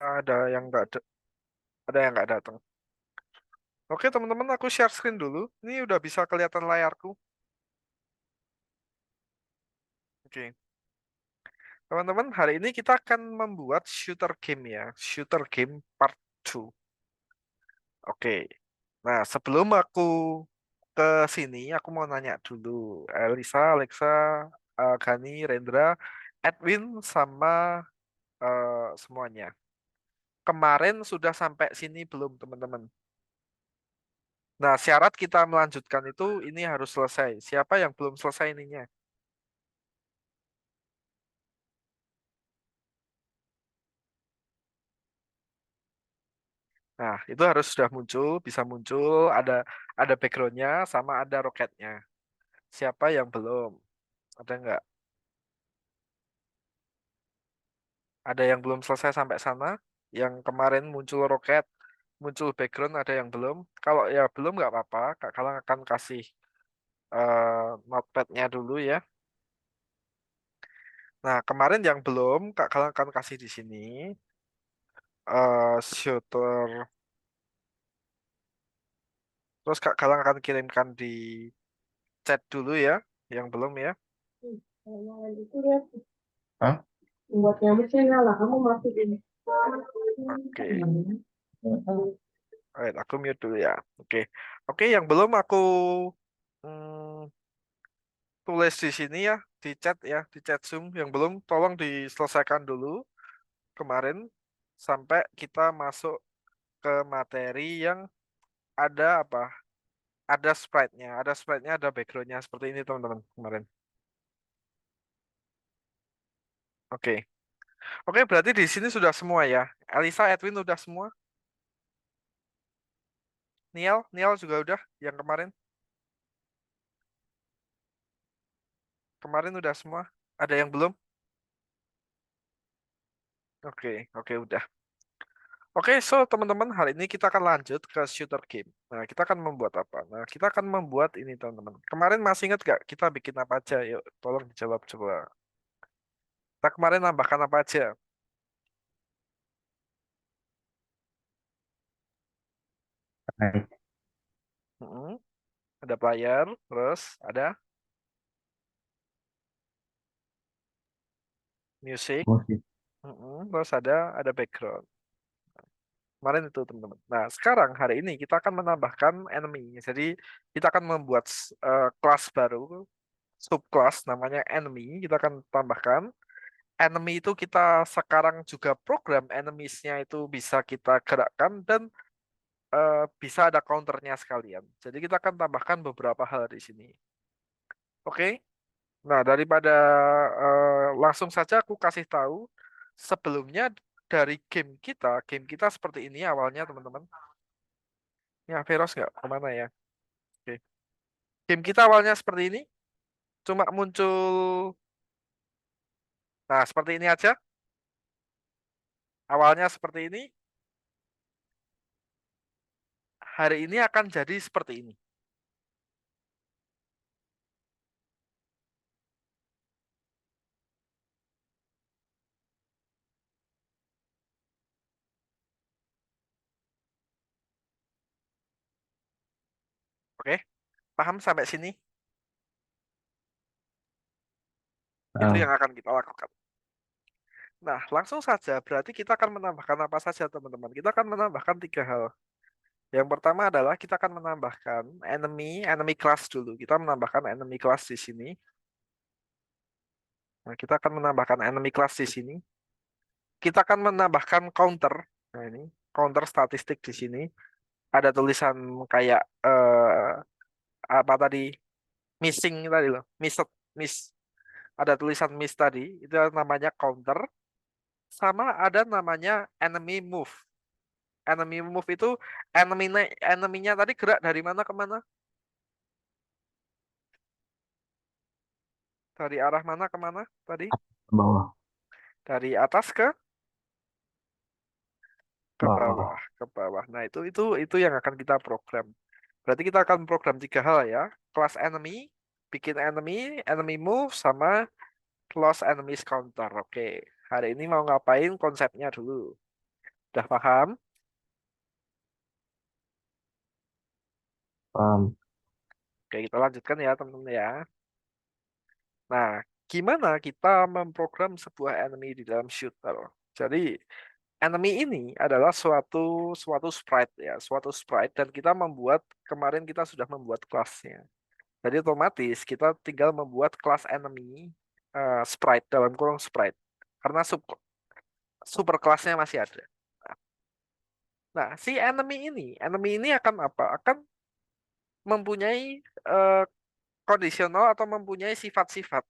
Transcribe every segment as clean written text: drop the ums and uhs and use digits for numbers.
ada yang nggak ada yang nggak datang. Oke teman-teman, aku share screen dulu. Ini udah bisa kelihatan layarku. Oke, teman-teman, hari ini kita akan membuat shooter game ya, shooter game part 2. Oke, nah sebelum aku ke sini, aku mau nanya dulu, Elisa, Alexa, Gani, Rendra, Edwin, sama semuanya. Kemarin sudah sampai sini belum teman-teman? Nah, syarat kita melanjutkan itu ini harus selesai. Siapa yang belum selesai ininya? Nah, itu harus sudah muncul, bisa muncul, ada backgroundnya, sama ada roketnya. Siapa yang belum? Ada nggak? Ada yang belum selesai sampai sana? Yang kemarin muncul roket, muncul background, ada yang belum? Kalau ya belum nggak apa-apa, Kak Kalang akan kasih notepad-nya dulu ya. Nah, kemarin yang belum, Kak Kalang akan kasih di sini. Shooter. Terus Kak Galang akan kirimkan di chat dulu ya, yang belum ya. Yang itu ya, hah? Buat nyamuk saya nyala, kamu mati ini. Oke, alright, aku mute dulu ya. Oke, oke, yang belum aku mm, tulis di sini ya, di chat Zoom. Yang belum, tolong diselesaikan dulu kemarin sampai kita masuk ke materi yang ada apa? Ada sprite-nya, ada background-nya seperti ini teman-teman kemarin. Oke, oke, berarti di sini sudah semua ya. Elisa, Edwin udah semua. Nial juga udah yang kemarin. Kemarin udah semua. Ada yang belum? Oke, oke udah. Oke, so teman-teman hari ini kita akan lanjut ke shooter game. Nah, kita akan membuat apa? Nah, kita akan membuat ini teman-teman. Kemarin masih ingat gak kita bikin apa aja? Yuk, tolong dijawab coba. Kita kemarin nambahkan apa aja? Baik. Mm-mm. Ada player, terus ada music, Musik. terus ada background. Kemarin itu teman-teman. Nah, sekarang hari ini kita akan menambahkan enemy. Jadi kita akan membuat kelas baru, subclass namanya enemy. Kita akan tambahkan enemy itu kita sekarang juga program enemies-nya itu bisa kita gerakkan dan bisa ada counternya sekalian. Jadi kita akan tambahkan beberapa hal di sini. Oke? Nah, daripada langsung saja aku kasih tahu sebelumnya dari game kita seperti ini awalnya teman-teman. Ya, Veros nggak kemana ya? Oke. Game kita awalnya seperti ini, cuma muncul, nah seperti ini aja. Awalnya seperti ini, hari ini akan jadi seperti ini. Oke, paham sampai sini? Itu Ah, yang akan kita lakukan. Nah, langsung saja, berarti kita akan menambahkan apa saja, teman-teman? Kita akan menambahkan tiga hal. Yang pertama adalah kita akan menambahkan enemy class dulu. Kita menambahkan enemy class di sini. Nah, kita akan menambahkan enemy class di sini. Kita akan menambahkan counter. Nah, ini counter statistik di sini. Ada tulisan kayak apa tadi? Missing tadi loh. Miss. Ada tulisan miss tadi. Itu namanya counter. Sama ada namanya enemy move. Enemy move itu eneminya tadi gerak dari mana ke mana? Dari arah mana ke mana tadi? ke bawah. Dari atas ke bawah, Bawah. ke bawah. Nah, itu yang akan kita program. Berarti kita akan program tiga hal ya. Class enemy, bikin enemy move sama lost enemies counter. Oke. Hari ini mau ngapain konsepnya dulu. Udah paham? Paham. Oke, kita lanjutkan ya teman-teman ya. Nah, gimana kita memprogram sebuah enemy di dalam shooter? Jadi, enemy ini adalah suatu suatu sprite ya, suatu sprite dan kita membuat kemarin kita sudah membuat kelasnya. Jadi otomatis kita tinggal membuat kelas enemy sprite dalam kurung sprite karena super kelasnya masih ada. Nah, si enemy ini akan apa? Akan mempunyai eh, kondisional atau mempunyai sifat-sifat.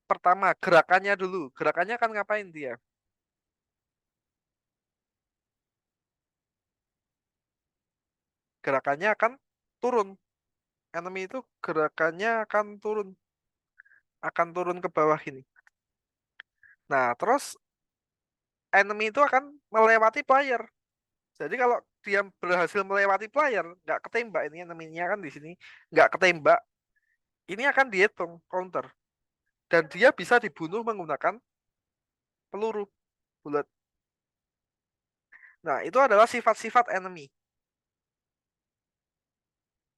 Pertama, gerakannya dulu. Gerakannya akan ngapain dia? Gerakannya akan turun. Enemy itu gerakannya akan turun ke bawah ini. Nah, terus enemy itu akan melewati player. Jadi kalau dia berhasil melewati player, nggak ketembak ini enemy-nya kan di sini, nggak ketembak, ini akan dihitung counter. Dan dia bisa dibunuh menggunakan peluru bulat. Nah, itu adalah sifat-sifat enemy.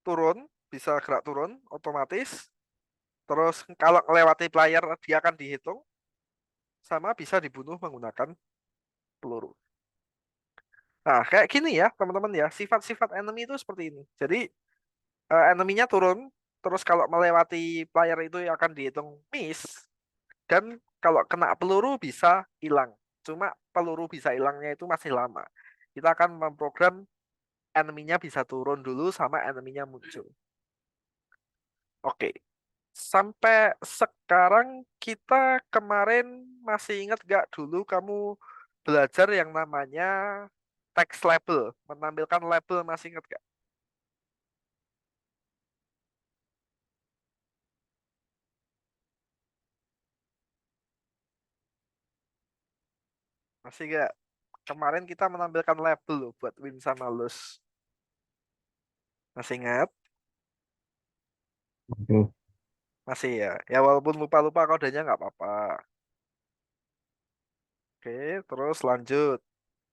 Turun, bisa gerak turun, otomatis. Terus kalau melewati player, dia akan dihitung. Sama bisa dibunuh menggunakan peluru. Nah, kayak gini ya, teman-teman ya. Sifat-sifat enemy itu seperti ini. Jadi, enemy-nya turun, terus kalau melewati player itu akan dihitung miss. Dan kalau kena peluru bisa hilang. Cuma peluru bisa hilangnya itu masih lama. Kita akan memprogram enemy-nya bisa turun dulu sama enemy-nya muncul. Oke. Sampai sekarang kita kemarin masih ingat gak dulu kamu belajar yang namanya text label, menampilkan label, masih ingat gak? Masih gak? Kemarin kita menampilkan label loh buat win sama lose. Masih ingat? Oke. Masih ya. Ya walaupun lupa-lupa kodenya nggak apa-apa. Oke, terus lanjut.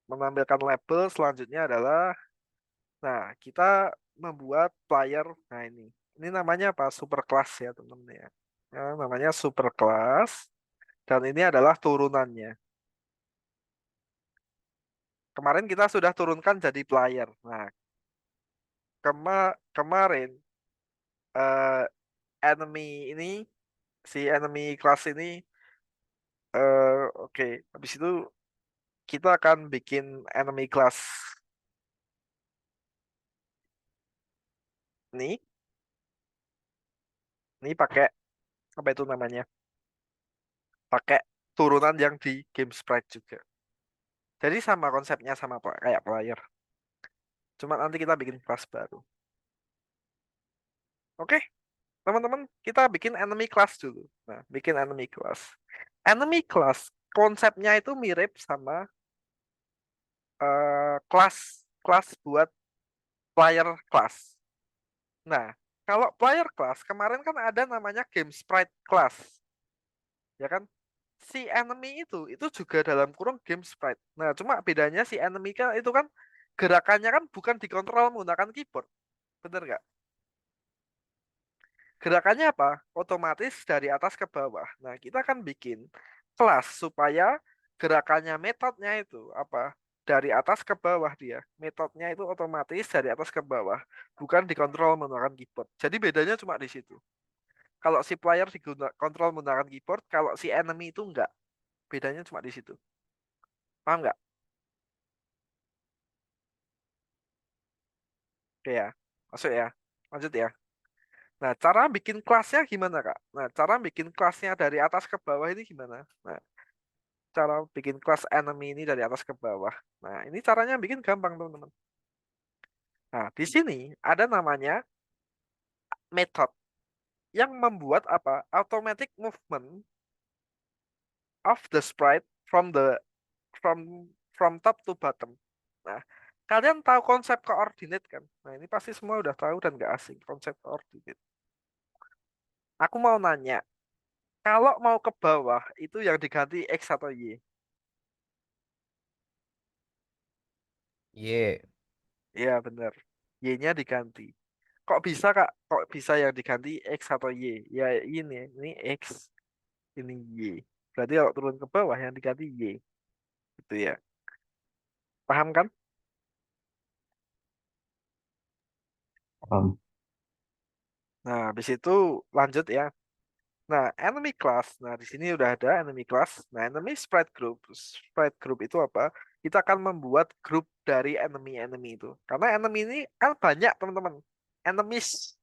Menampilkan label selanjutnya adalah, nah kita membuat player. Nah ini namanya apa? Super class ya teman-teman ya. Ya, namanya super class. Dan ini adalah turunannya. Kemarin kita sudah turunkan jadi player. Nah, kemarin eh, enemy ini, si enemy class ini, oke. Habis itu kita akan bikin enemy class ini. Ini pakai apa itu namanya? Pakai turunan yang di game sprite juga. Jadi sama konsepnya sama kayak player. Cuma nanti kita bikin kelas baru. Oke, teman-teman, kita bikin enemy class dulu. Nah, bikin enemy class. Enemy class konsepnya itu mirip sama kelas kelas buat player class. Nah, kalau player class kemarin kan ada namanya game sprite class, ya kan? Si enemy itu juga dalam kurung game sprite. Nah, cuma bedanya si enemy kan itu kan gerakannya kan bukan dikontrol menggunakan keyboard. Bener nggak? Gerakannya apa? Otomatis dari atas ke bawah. Nah, kita akan bikin kelas supaya gerakannya metodenya itu apa? Dari atas ke bawah dia. Metodenya itu otomatis dari atas ke bawah, bukan dikontrol menggunakan keyboard. Jadi bedanya cuma di situ. Kalau si player dikontrol menggunakan keyboard, kalau si enemy itu enggak. Bedanya cuma di situ. Paham nggak? Oke ya. Masuk ya. Lanjut ya. Nah, cara bikin kelasnya gimana, Kak? Nah, cara bikin kelasnya dari atas ke bawah ini gimana? Nah, cara bikin kelas enemy ini dari atas ke bawah. Nah, ini caranya bikin gampang, teman-teman. Nah, di sini ada namanya method yang membuat apa? Automatic movement of the sprite from from top to bottom. Nah, kalian tahu konsep coordinate kan? Nah, ini pasti semua udah tahu dan nggak asing konsep coordinate. Aku mau nanya, kalau mau ke bawah itu yang diganti X atau Y? Y. Iya bener. Y-nya diganti. Kok bisa Kak? Kok bisa yang diganti X atau Y? Ya ini X, ini Y. Berarti kalau turun ke bawah yang diganti Y. Gitu ya. Paham kan? Paham. Nah, habis itu lanjut ya. Nah, enemy class. Nah, di sini udah ada enemy class. Nah, enemy sprite group. Sprite group itu apa? Kita akan membuat grup dari enemy-enemy itu. Karena enemy ini kan banyak, teman-teman. Enemies.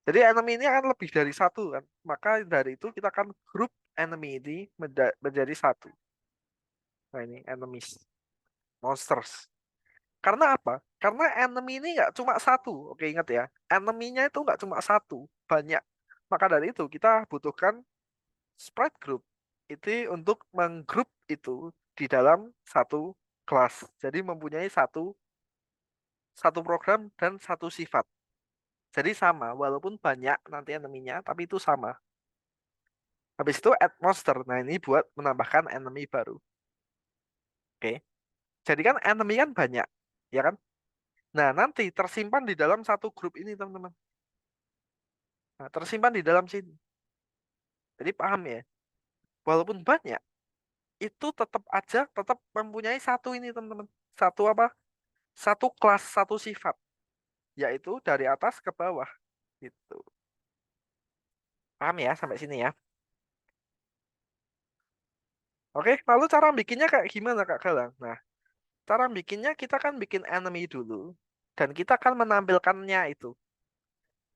Jadi enemy ini akan lebih dari satu kan. Maka dari itu kita akan grup enemy ini menjadi satu. Nah, ini enemies. Monsters. Karena apa? Karena enemy ini nggak cuma satu. Oke, ingat ya. Enemy-nya itu nggak cuma satu. Banyak. Maka dari itu kita butuhkan sprite group itu untuk menggrup itu di dalam satu kelas. Jadi mempunyai satu satu program dan satu sifat. Jadi sama, walaupun banyak nanti enemy-nya, tapi itu sama. Habis itu add monster. Nah, ini buat menambahkan enemy baru. Oke. Jadi kan enemy kan banyak, ya kan? Nah, nanti tersimpan di dalam satu grup ini, teman-teman. Nah, tersimpan di dalam sini. Jadi paham ya? Walaupun banyak, itu tetap aja tetap mempunyai satu ini, teman-teman. Satu apa? Satu kelas, satu sifat. Yaitu dari atas ke bawah gitu. Paham ya sampai sini ya? Oke, lalu cara bikinnya kayak gimana Kak Galang? Nah, cara bikinnya kita kan bikin enemy dulu dan kita akan menampilkannya itu.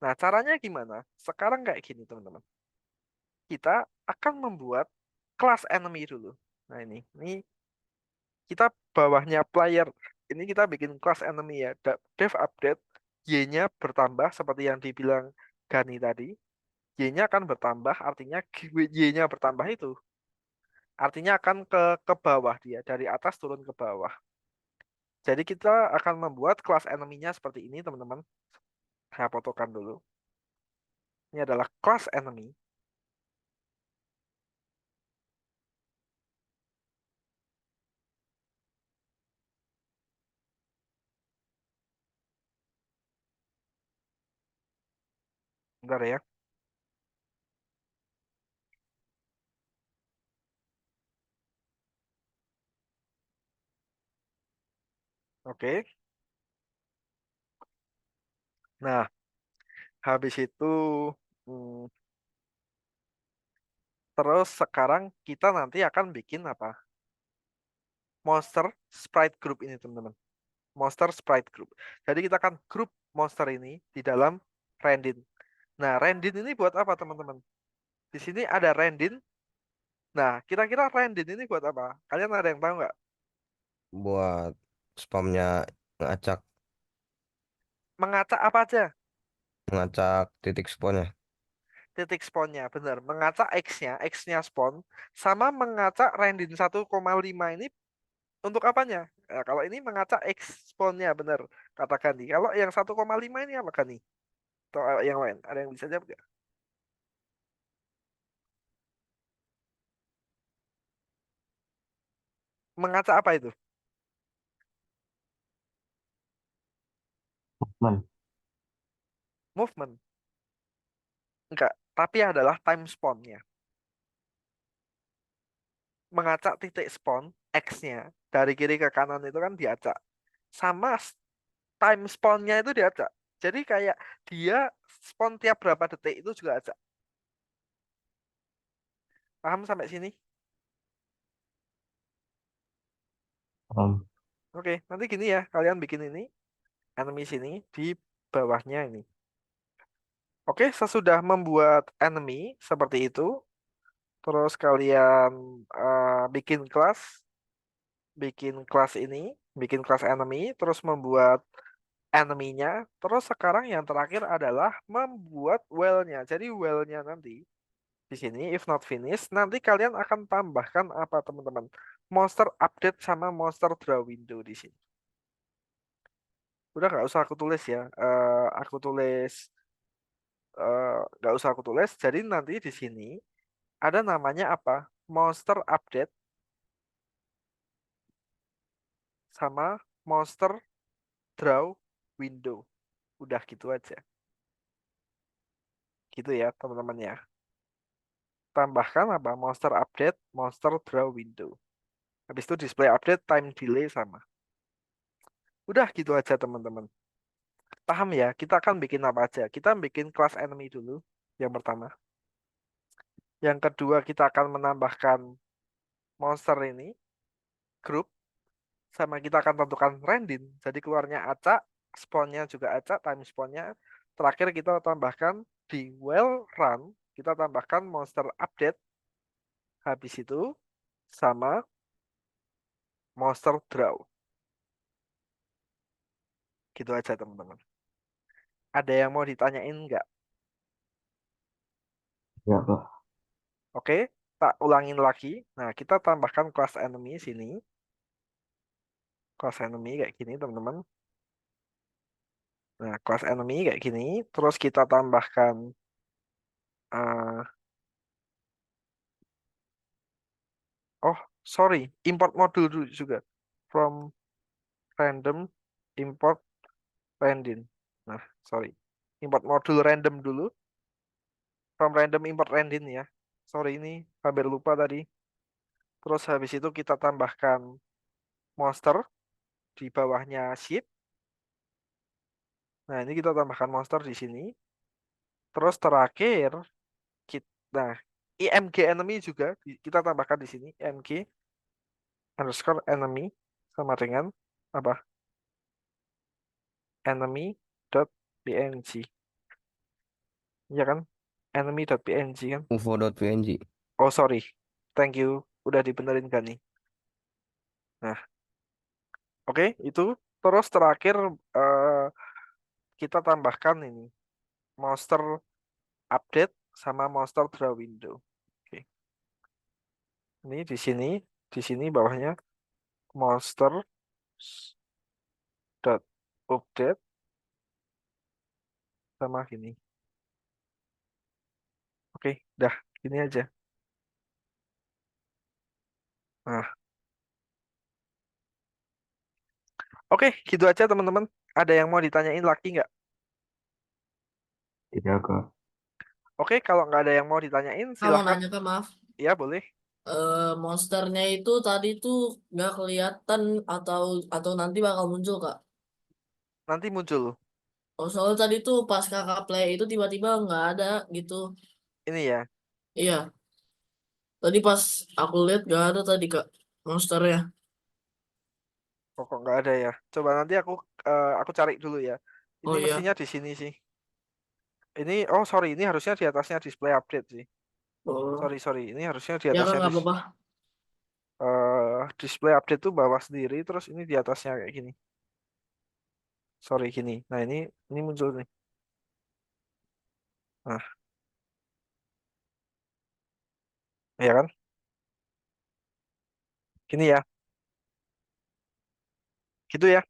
Nah, caranya gimana? Sekarang kayak gini, teman-teman. Kita akan membuat kelas enemy dulu. Nah, ini kita bawahnya player. Ini kita bikin kelas enemy ya. Dev update Y-nya bertambah seperti yang dibilang Gani tadi. Y-nya akan bertambah, artinya Y-nya bertambah itu. Artinya akan ke bawah dia, dari atas turun ke bawah. Jadi kita akan membuat kelas enemy-nya seperti ini, teman-teman. Saya fotokan dulu. Ini adalah kelas enemy. Bentar ya. Oke. Nah, habis itu hmm, terus sekarang kita nanti akan bikin apa? Monster sprite group ini, teman-teman. Monster sprite group. Jadi kita akan grup monster ini di dalam Rendin. Nah, Rendin ini buat apa, teman-teman? Di sini ada Rendin. Nah, kira-kira Rendin ini buat apa? Kalian ada yang tahu nggak? Buat spamnya ngacak Mengacak apa aja? ngacak titik spawnnya. Titik spawnnya, benar. Mengacak X-nya spawn, sama mengacak Rendin 1,5 ini untuk apanya? Nah, kalau ini mengacak X spawnnya, benar. Katakan nih. Kalau yang 1,5 ini apa kan nih? Atau yang lain? Ada yang bisa jawab nggak? Mengacak apa itu? Man. Movement. Enggak, tapi adalah time spawnnya. Mengacak titik spawn X-nya dari kiri ke kanan itu kan diacak. Sama time spawnnya itu diacak. Jadi kayak dia spawn tiap berapa detik itu juga acak. Paham sampai sini? Paham. Oke, nanti gini ya, kalian bikin ini, enemy sini, di bawahnya ini. Oke, sesudah membuat enemy seperti itu, terus kalian bikin kelas ini, bikin kelas enemy, terus membuat enemy-nya, terus sekarang yang terakhir adalah membuat well-nya. Jadi well-nya nanti di sini, if not finished, nanti kalian akan tambahkan apa, teman-teman? Monster update sama monster draw window di sini. Udah nggak usah aku tulis ya. Aku tulis nggak usah aku tulis. Jadi nanti di sini ada namanya apa? Monster update sama monster draw window. Udah gitu aja. Gitu ya teman-teman ya. Tambahkan apa? Monster update, monster draw window. Habis itu display update, time delay sama. Udah gitu aja teman-teman. Paham ya? Kita akan bikin apa aja? Kita bikin class enemy dulu. Yang pertama. Yang kedua kita akan menambahkan monster ini. Group. Sama kita akan tentukan random. Jadi keluarnya acak. Spawnnya juga acak. Time spawnnya. Terakhir kita tambahkan di well run. Kita tambahkan monster update. Habis itu sama monster draw. Gitu aja teman-teman. Ada yang mau ditanyain nggak? Ya, Pak. Oke, tak ulangin lagi. Nah, kita tambahkan class enemy sini. Class enemy kayak gini, teman-teman. Nah, class enemy kayak gini. Terus kita tambahkan eh, oh, sorry, import modul dulu juga. From random import random. Nah, sorry. Import modul random dulu. From random import random ya. Sorry, ini hampir lupa tadi. Terus habis itu kita tambahkan monster di bawahnya ship. Nah, ini kita tambahkan monster di sini. Terus terakhir nah IMG enemy juga kita tambahkan di sini IMG underscore enemy sama dengan apa? Enemy dot png. Iya kan? Enemy dot png kan? UFO.png. Oh sorry, thank you udah dibenerin kan nih. Nah, oke itu. Terus terakhir eh, kita tambahkan ini monster update sama monster draw window. Oke. Ini di sini bawahnya monster dot update sama gini. Oke, dah gini aja. Nah, oke, gitu aja teman-teman. Ada yang mau ditanyain lagi nggak? Tidak, Kak. Oke, kalau nggak ada yang mau ditanyain, Mau silahkan. nanya Kak, maaf. Ya, boleh. Monsternya itu tadi tuh nggak kelihatan atau nanti bakal muncul Kak. Nanti muncul. Oh, soalnya tadi tuh pas Kakak play itu tiba-tiba nggak ada gitu. Ini ya. Iya, tadi pas aku lihat nggak ada tadi Kak monsternya. Kok nggak ada ya? Coba nanti aku cari dulu ya. Ini Oh iya. mestinya di sini sih. Ini, oh sorry, ini harusnya di atasnya display update sih. Oh, Sorry, ini harusnya di ya Kak atasnya nggak apa-apa. display update tuh bawah sendiri, terus ini di atasnya kayak gini. Sorry, gini. Nah, ini muncul nih. Nah, ya kan? Gini ya. Gitu ya.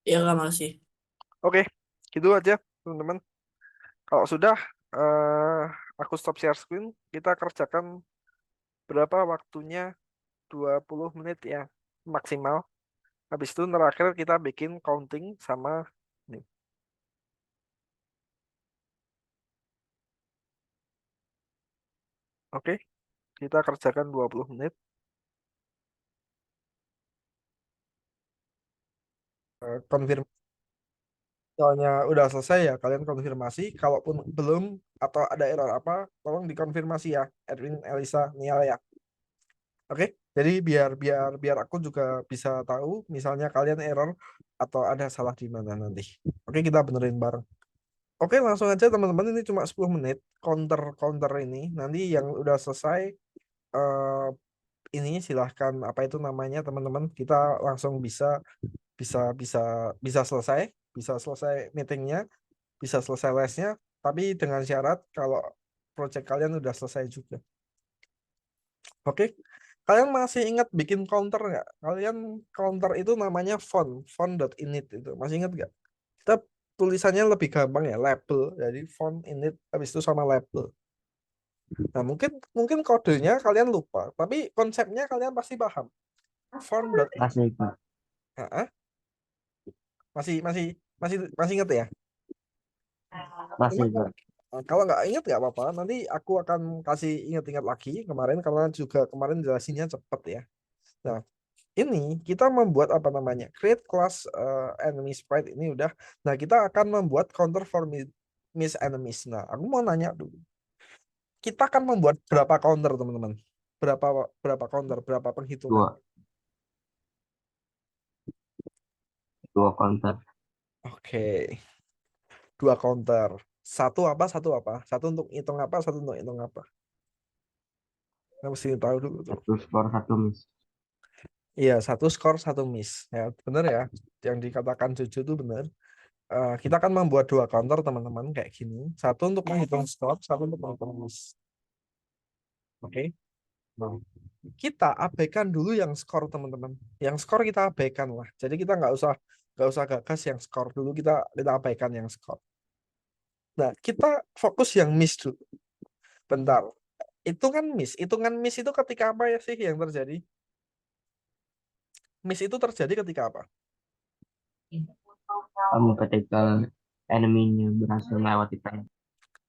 Iya Kak masih. Oke, gitu aja, teman-teman. Kalau sudah, eh aku stop share screen. Kita kerjakan berapa waktunya? 20 menit ya, maksimal. Habis itu terakhir kita bikin counting sama nih. Oke, kita kerjakan 20 menit. Konfirmasi. Soalnya udah selesai ya, kalian konfirmasi. Kalaupun belum atau ada error apa, tolong dikonfirmasi ya, Edwin, Elisa, Nial ya. Oke, jadi biar biar biar aku juga bisa tahu, misalnya kalian error atau ada salah di mana nanti. Oke, kita benerin bareng. Oke, langsung aja teman-teman, ini cuma 10 menit counter ini. Nanti yang udah selesai eh ini silahkan apa itu namanya teman-teman, kita langsung bisa bisa bisa bisa selesai meetingnya, bisa selesai lesnya, tapi dengan syarat kalau project kalian udah selesai juga. Oke, kalian masih ingat bikin counter nggak? Kalian counter itu namanya font.init itu. Masih ingat nggak? Kita tulisannya lebih gampang ya, label. Jadi font init habis itu sama label. Nah, mungkin kodenya kalian lupa, tapi konsepnya kalian pasti paham. font dot Masih Kak. masih inget ya? Masih Ingat nggak? Kak. Kalau nggak ingat nggak apa-apa, nanti aku akan kasih ingat-ingat lagi kemarin karena juga kemarin jelasinnya cepet ya. Nah, ini kita membuat apa namanya? Create class enemy sprite ini udah. Nah, kita akan membuat counter for miss enemies. Nah, aku mau nanya dulu. Kita akan membuat berapa counter, teman-teman? Berapa berapa counter, berapa penghitungan? Dua counter. Oke. Dua counter. Satu apa? Satu apa? Satu untuk hitung apa? Satu untuk hitung apa? Kita mesti tahu dulu tuh. Satu skor, satu miss. Iya, satu skor, satu miss. Ya, benar ya. Yang dikatakan Jojo itu benar. Kita akan membuat dua counter, teman-teman, kayak gini. Satu untuk menghitung skor, satu untuk menghitung miss. Oke. Nah, kita abaikan dulu yang skor, teman-teman. Yang skor kita abaikan lah. Jadi kita nggak usah gagas yang skor dulu. Kita abaikan yang skor. Nah, kita fokus yang miss dulu. Bentar. Hitungan miss itu ketika apa ya sih yang terjadi? Miss itu terjadi ketika apa? Ketika enemy-nya berhasil melewati tank.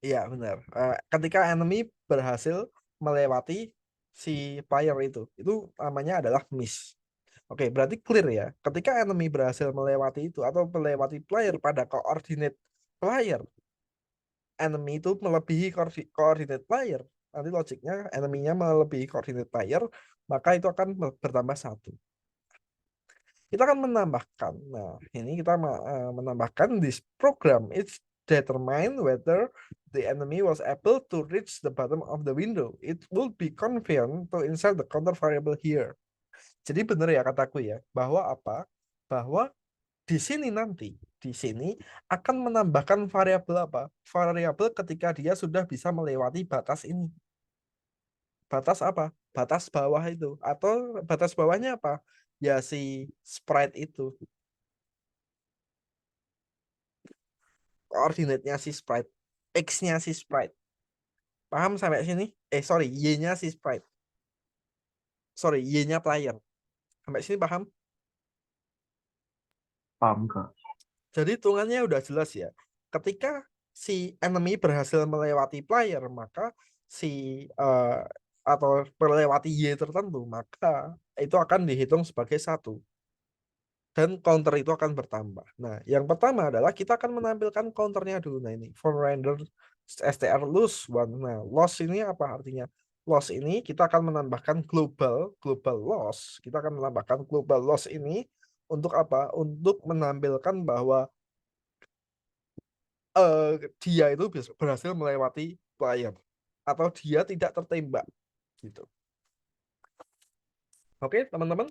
Iya, benar. Ketika enemy berhasil melewati si player itu namanya adalah miss. Oke, berarti clear ya. Ketika enemy berhasil melewati itu atau melewati player pada koordinat player, enemy itu melebihi koordinat player. Nanti logiknya enemy-nya melebihi koordinat player, maka itu akan bertambah satu. Kita akan menambahkan. Nah, ini kita menambahkan this program. It's determine whether the enemy was able to reach the bottom of the window. It will be convenient to insert the counter variable here. Jadi benar ya kataku ya, bahwa apa? Bahwa di sini akan menambahkan variabel apa? Variabel ketika dia sudah bisa melewati batas ini. Batas apa? Batas bawah itu. Atau batas bawahnya apa? Ya si sprite itu. Koordinatnya si sprite. X-nya si sprite. Paham sampai sini? Sorry, Y-nya si sprite. Sorry, Y-nya player. Sampai sini paham? Paham Kak. Jadi hitungannya udah jelas ya. Ketika si enemy berhasil melewati player, maka si atau melewati Y tertentu, maka itu akan dihitung sebagai satu. Dan counter itu akan bertambah. Nah, yang pertama adalah kita akan menampilkan counternya dulu. Nah, ini for render str loss one. Nah, loss ini apa artinya? Loss ini kita akan menambahkan global loss. Kita akan menambahkan global loss ini untuk apa? Untuk menampilkan bahwa dia itu berhasil melewati player atau dia tidak tertembak gitu. Oke, teman-teman.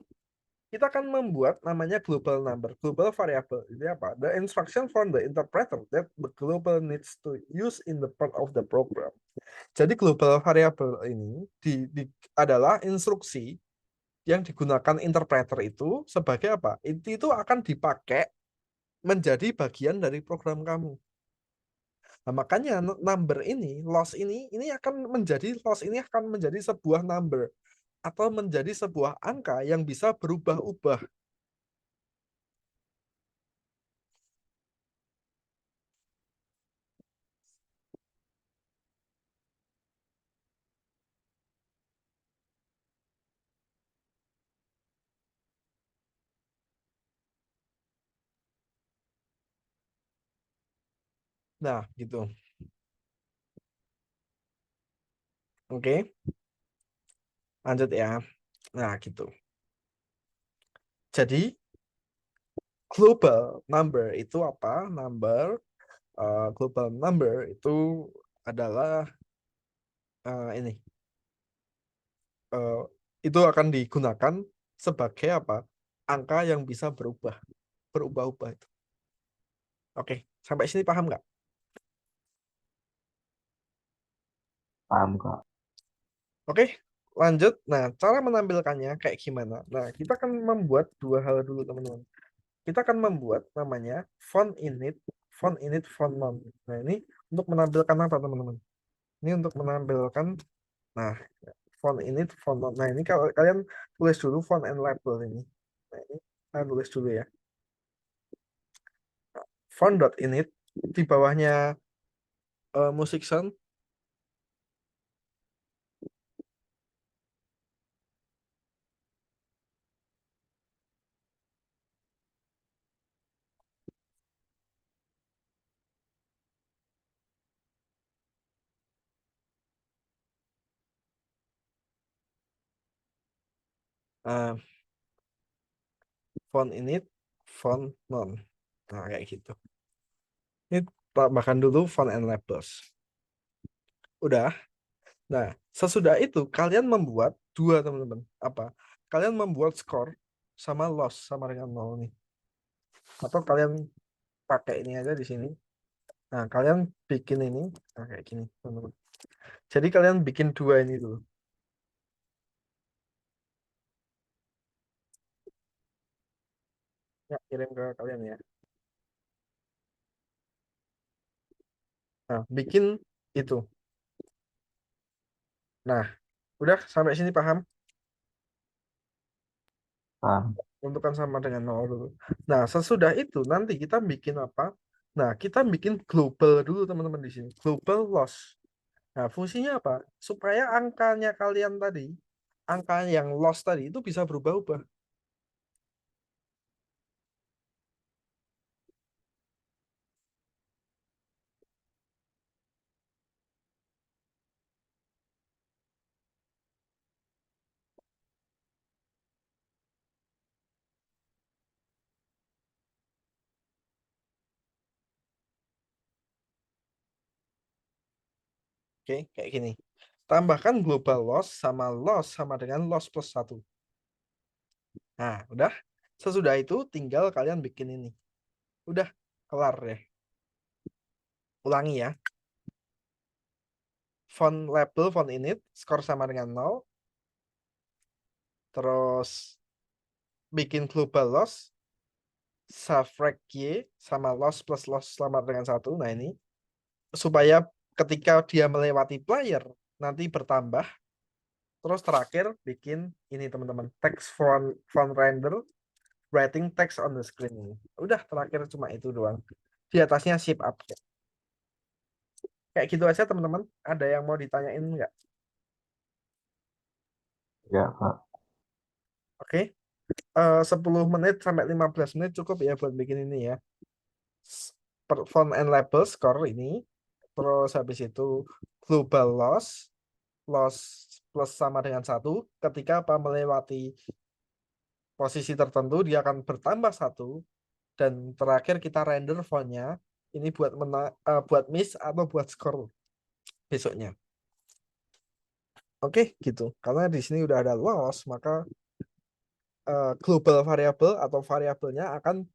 Kita akan membuat namanya global number, global variable. Ini apa? The instruction from the interpreter that the global needs to use in the part of the program. Jadi global variable ini adalah instruksi yang digunakan interpreter itu sebagai apa? Itu akan dipakai menjadi bagian dari program kamu. Nah, makanya number ini, loss ini akan menjadi sebuah number atau menjadi sebuah angka yang bisa berubah-ubah. Nah, gitu. Oke. Lanjut ya. Nah, gitu. Jadi, global number itu apa? Global number itu adalah ini. Itu akan digunakan sebagai apa? Angka yang bisa berubah-ubah itu. Oke, sampai sini paham nggak? Paham Kak. Oke, lanjut. Nah, cara menampilkannya kayak gimana? Nah, kita akan membuat dua hal dulu, teman-teman. Kita akan membuat namanya font init, font mount. Nah, ini untuk menampilkan apa, teman-teman? Ini untuk menampilkan, nah, font init, font not. Nah, ini kalau kalian tulis dulu font and label ini. Nah, ini kalian tulis dulu ya. Font.init di bawahnya music sound. eh, font init, font non. Nah, kayak gitu. Ini tambahkan dulu font and labels. Udah. Nah, sesudah itu kalian membuat dua teman-teman. Apa? Kalian membuat score sama loss sama dengan 0 nih. Atau kalian pakai ini aja di sini. Nah, kalian bikin ini kayak gini, teman-teman. Jadi kalian bikin dua ini dulu. Ya, kirim ke kalian ya. Nah, bikin itu. Nah, udah sampai sini paham? Paham. Tentukan sama dengan 0 dulu. Nah, sesudah itu nanti kita bikin apa? Nah, kita bikin global dulu teman-teman di sini. Global loss. Nah, fungsinya apa? Supaya angkanya kalian tadi, angka yang loss tadi itu bisa berubah-ubah. Oke, kayak gini. Tambahkan global loss sama dengan loss plus 1. Nah, udah. Sesudah itu tinggal kalian bikin ini. Udah, kelar ya. Ulangi ya. Font label, font init, skor sama dengan 0. Terus bikin global loss, suffrag Y sama loss plus loss sama dengan 1. Nah, ini. Supaya ketika dia melewati player, nanti bertambah. Terus terakhir bikin ini teman-teman. Text font render, writing text on the screen ini. Udah, terakhir cuma itu doang. Di atasnya shape up. Kayak gitu aja teman-teman. Ada yang mau ditanyain nggak? Ya, Pak. Oke. 10 menit sampai 15 menit cukup ya buat bikin ini ya. Font and label score ini. Terus habis itu global loss. Loss plus sama dengan 1. Ketika apa melewati posisi tertentu dia akan bertambah 1. Dan terakhir kita render fontnya. Ini buat miss atau buat score besoknya. Oke, gitu. Karena di sini udah ada loss, maka global variable atau variabelnya akan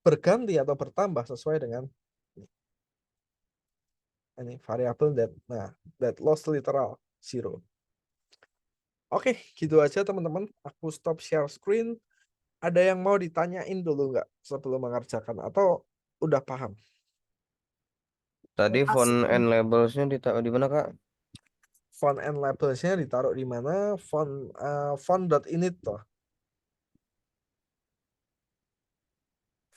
berganti atau bertambah sesuai dengan ini variabel that loss literal 0. Oke, gitu aja teman-teman. Aku stop share screen. Ada yang mau ditanyain dulu nggak sebelum mengerjakan atau udah paham? Tadi font and labelsnya ditaruh di mana, Kak? Font and labelsnya ditaruh di mana? Font.init toh.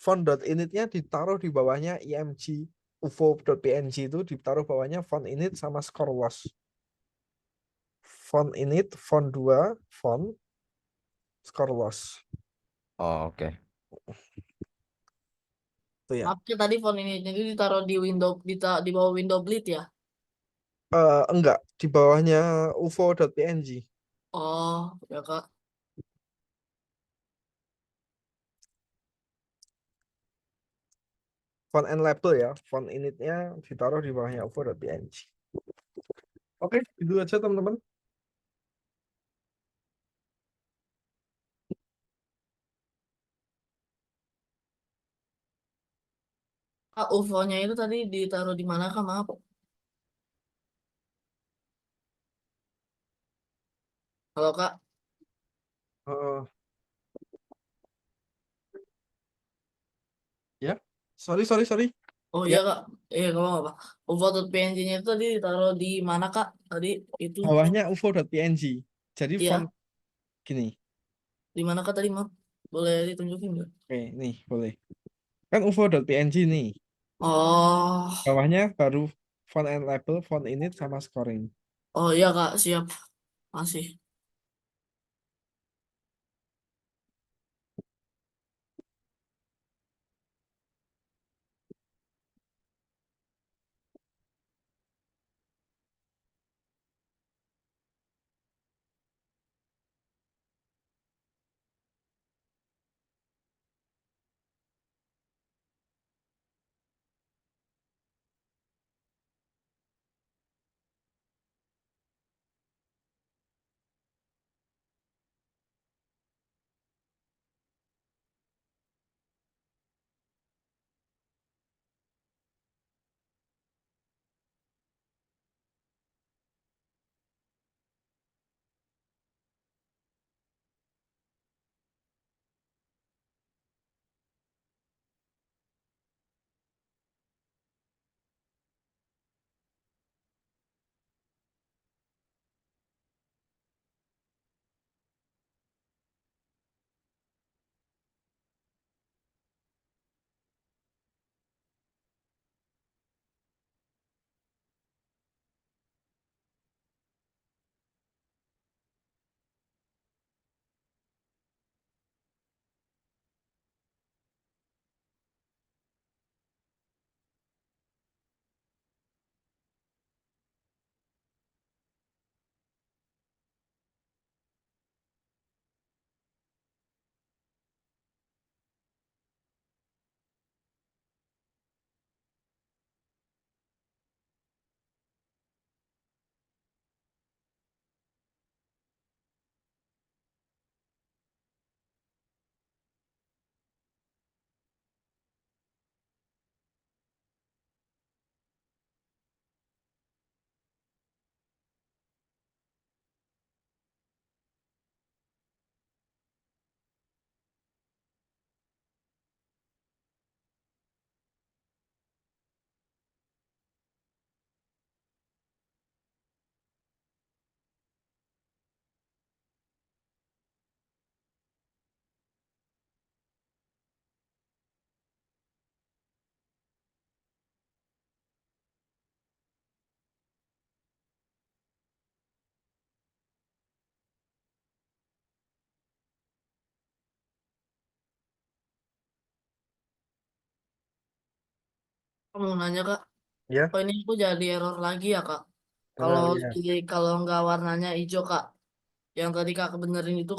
Font.initnya ditaruh di bawahnya img ufo.png itu ditaruh bawahnya font init sama score loss. Font init, font 2, font, score loss. Oh, oke. Itu ya. Maksudnya tadi font ini jadi ditaruh di window di bawah window bleed ya. Enggak, di bawahnya ufo.png. Oh, ya Kak. Font and label ya. Font initnya ditaruh di bawahnya ufo.png. Oke, itu aja teman-teman. Kak, UFO-nya itu tadi ditaruh di mana Kak? Maaf. Halo Kak. Eh, ya, sorry. Oh Ya, iya kak, nggak apa-apa. UFO.png-nya itu tadi ditaruh di mana kak? Tadi itu, bawahnya ufo.png. Jadi font iya, gini. di mana kak tadi mau? Boleh ditunjukin nggak? Oke, nih boleh. Kan ufo.png nih. Oh, Bawahnya baru font and label, font init sama scoring. oh iya kak, siap. Masih. Aku mau nanya kak, Ya, oh ini aku jadi error lagi ya kak? Kalau error ya. kalau nggak warnanya hijau kak, yang tadi kak benerin itu kak.